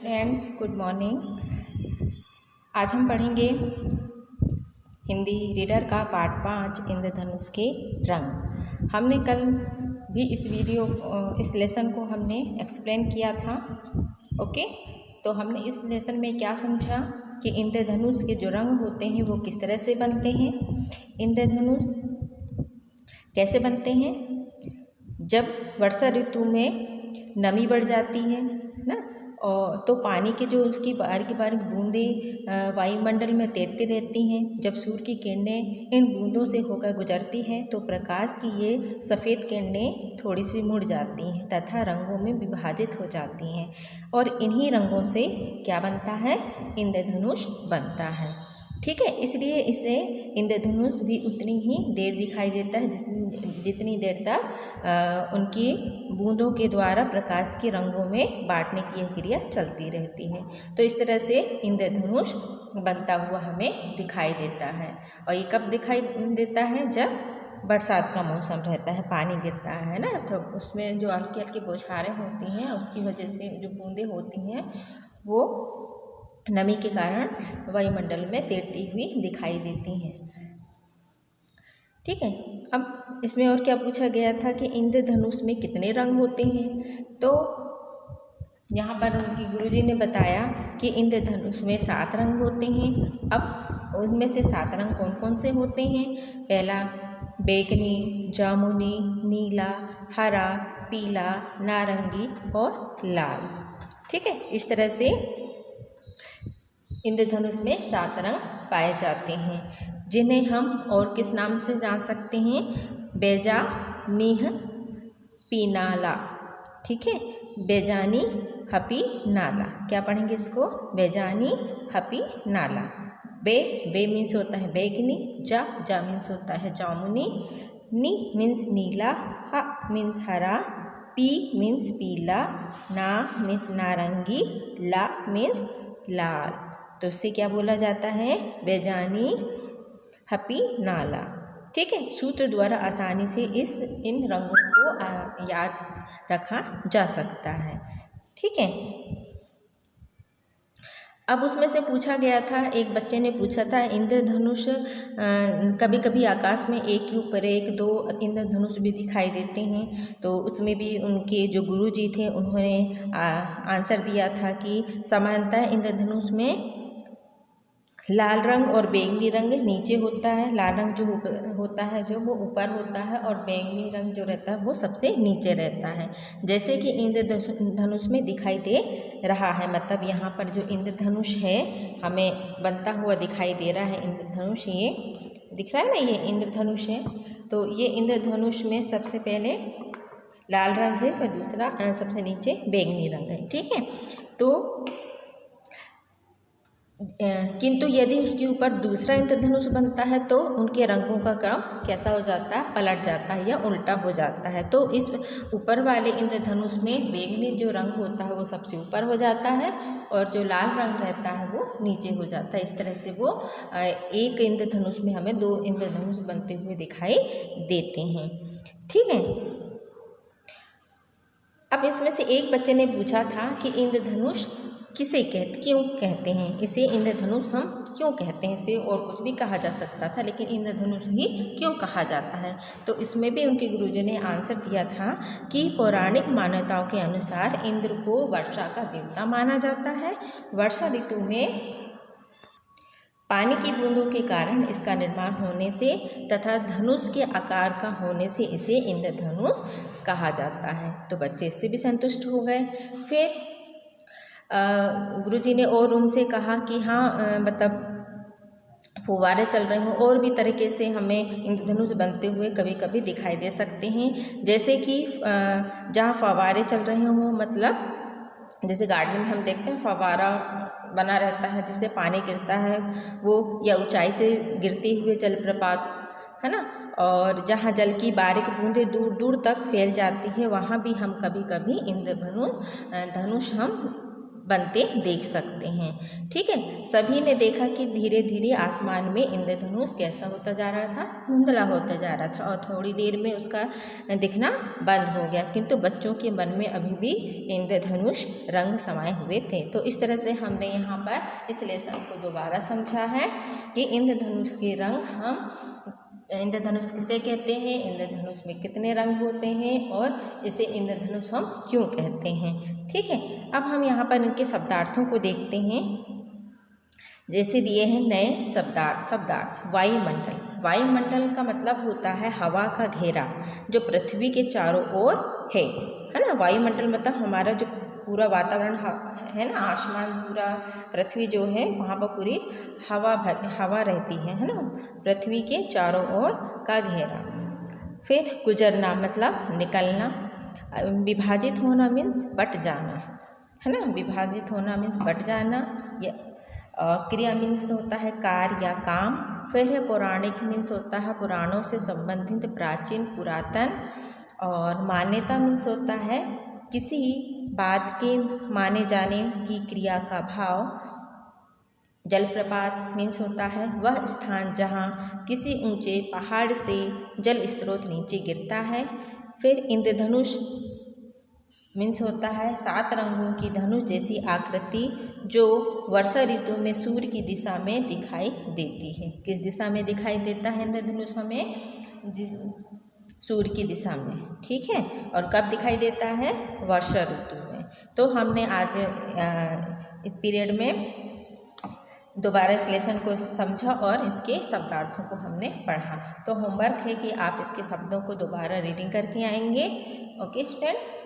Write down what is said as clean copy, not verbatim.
Friends, good morning. आज हम पढ़ेंगे हिंदी रीडर का पार्ट 5 इंद्रधनुष के रंग। हमने कल भी इस लेसन को हमने एक्सप्लेन किया था। ओके, तो हमने इस लेसन में क्या समझा कि इंद्रधनुष के जो रंग होते हैं वो किस तरह से बनते हैं। इंद्रधनुष कैसे बनते हैं? जब वर्षा ऋतु में नमी बढ़ जाती है ना, और तो पानी के जो उसकी बारीक बारीक बूंदें वायुमंडल में तैरती रहती हैं। जब सूर्य की किरणें इन बूंदों से होकर गुजरती हैं तो प्रकाश की ये सफ़ेद किरणें थोड़ी सी मुड़ जाती हैं तथा रंगों में विभाजित हो जाती हैं, और इन्हीं रंगों से क्या बनता है? इंद्रधनुष बनता है। ठीक है, इसलिए इसे इंद्रधनुष भी उतनी ही देर दिखाई देता है जितनी देर तक उनकी बूंदों के द्वारा प्रकाश के रंगों में बांटने की यह क्रिया चलती रहती है। तो इस तरह से इंद्रधनुष बनता हुआ हमें दिखाई देता है। और ये कब दिखाई देता है? जब बरसात का मौसम रहता है, पानी गिरता है ना, तो उसमें जो हल्की हल्की बौछारें होती हैं उसकी वजह से जो बूंदें होती हैं वो नमी के कारण वायुमंडल में तैरती हुई दिखाई देती हैं। ठीक है, अब इसमें और क्या पूछा गया था कि इंद्रधनुष में कितने रंग होते हैं? तो यहाँ पर उनकी गुरुजी ने बताया कि इंद्रधनुष में 7 रंग होते हैं। अब उनमें से 7 रंग कौन कौन से होते हैं? पहला बैंगनी, जामुनी, नीला, हरा, पीला, नारंगी और लाल। ठीक है, इस तरह से इंद्रधनुष में 7 रंग पाए जाते हैं, जिन्हें हम और किस नाम से जान सकते हैं? बेजा, नीह, पीनाला। ठीक है, बेजानी, हपी, नाला। क्या पढ़ेंगे इसको? बेजानी, हपी, नाला। बे मीन्स होता है बैंगनी, जा मीन्स होता है जामुनी, नी मीन्स नीला, हा मीन्स हरा, पी मीन्स पीला, ना मीन्स नारंगी, ला मीन्स लाल। तो इससे क्या बोला जाता है? बेजानी, हपी, नाला। ठीक है, सूत्र द्वारा आसानी से इन रंगों को याद रखा जा सकता है। ठीक है, अब उसमें से पूछा गया था, एक बच्चे ने पूछा था इंद्रधनुष कभी कभी आकाश में एक के ऊपर एक 2 इंद्रधनुष भी दिखाई देते हैं। तो उसमें भी उनके जो गुरुजी थे उन्होंने आंसर दिया था कि सामान्यतः इंद्रधनुष में लाल रंग और बैंगनी रंग नीचे होता है। लाल रंग जो होता है जो वो ऊपर होता है, और बैंगनी रंग जो रहता है वो सबसे नीचे रहता है, जैसे कि इंद्रधनुष में दिखाई दे रहा है। मतलब यहाँ पर जो इंद्रधनुष है हमें बनता हुआ दिखाई दे रहा है। इंद्रधनुष ये दिख रहा है ना, ये इंद्रधनुष है। तो ये इंद्रधनुष में सबसे पहले लाल रंग है और दूसरा सबसे नीचे बैंगनी रंग है। ठीक है, तो किंतु यदि उसके ऊपर दूसरा इंद्रधनुष बनता है तो उनके रंगों का क्रम कैसा हो जाता है? पलट जाता है या उल्टा हो जाता है। तो इस ऊपर वाले इंद्रधनुष में बैंगनी जो रंग होता है वो सबसे ऊपर हो जाता है, और जो लाल रंग रहता है वो नीचे हो जाता है। इस तरह से वो एक इंद्रधनुष में हमें 2 इंद्रधनुष बनते हुए दिखाई देते हैं। ठीक है, अब इसमें से एक बच्चे ने पूछा था कि इंद्रधनुष क्यों कहते हैं? इसे इंद्रधनुष हम क्यों कहते हैं? इसे और कुछ भी कहा जा सकता था, लेकिन इंद्रधनुष ही क्यों कहा जाता है? तो इसमें भी उनके गुरुजी ने आंसर दिया था कि पौराणिक मान्यताओं के अनुसार इंद्र को वर्षा का देवता माना जाता है। वर्षा ऋतु में पानी की बूंदों के कारण इसका निर्माण होने से तथा धनुष के आकार का होने से इसे इंद्रधनुष कहा जाता है। तो बच्चे इससे भी संतुष्ट हो गए। फिर गुरुजी ने और उनसे कहा कि हाँ, मतलब फुवारे चल रहे हों और भी तरीके से हमें इंद्रधनुष बनते हुए कभी कभी दिखाई दे सकते हैं। जैसे कि जहाँ फवारे चल रहे हों, मतलब जैसे गार्डन में हम देखते हैं फवारा बना रहता है जिससे पानी गिरता है वो, या ऊंचाई से गिरते हुए जलप्रपात है ना, और जहाँ जल की बारीक बूंदें दूर दूर तक फैल जाती है वहाँ भी हम कभी कभी इंद्रधनुष हम बनते देख सकते हैं। ठीक है, सभी ने देखा कि धीरे धीरे आसमान में इंद्रधनुष कैसा होता जा रहा था, धुंधला होता जा रहा था और थोड़ी देर में उसका दिखना बंद हो गया, किंतु बच्चों के मन में अभी भी इंद्रधनुष रंग समाये हुए थे। तो इस तरह से हमने यहाँ पर इस लेसन को दोबारा समझा है कि इंद्रधनुष के रंग इंद्रधनुष किसे कहते हैं, इंद्रधनुष में कितने रंग होते हैं और इसे इंद्रधनुष हम क्यों कहते हैं। ठीक है, अब हम यहाँ पर इनके शब्दार्थों को देखते हैं। जैसे दिए हैं नए शब्दार्थ वायुमंडल। वायुमंडल का मतलब होता है हवा का घेरा जो पृथ्वी के चारों ओर है ना। वायुमंडल मतलब हमारा जो पूरा वातावरण है ना, आसमान पूरा पृथ्वी जो है वहाँ पर पूरी हवा रहती है ना, पृथ्वी के चारों ओर का घेरा। फिर गुजरना मतलब निकलना। विभाजित होना मीन्स बट जाना है ना, विभाजित होना मीन्स बट जाना। और क्रिया मीन्स होता है कार्य या काम। फिर है पौराणिक मीन्स होता है पुराणों से संबंधित प्राचीन पुरातन। और मान्यता मीन्स होता है किसी बात के माने जाने की क्रिया का भाव। जलप्रपात मीन्स होता है वह स्थान जहाँ किसी ऊंचे पहाड़ से जल स्रोत नीचे गिरता है। फिर इंद्रधनुष मीन्स होता है 7 रंगों की धनुष जैसी आकृति जो वर्षा ऋतु में सूर्य की दिशा में दिखाई देती है। किस दिशा में दिखाई देता है इंद्रधनुष हमें? सूर्य की दिशा में। ठीक है, और कब दिखाई देता है? वर्षा ऋतु में। तो हमने आज इस पीरियड में दोबारा इस लेसन को समझा और इसके शब्दार्थों को हमने पढ़ा। तो होमवर्क है कि आप इसके शब्दों को दोबारा रीडिंग करके आएंगे। Okay student.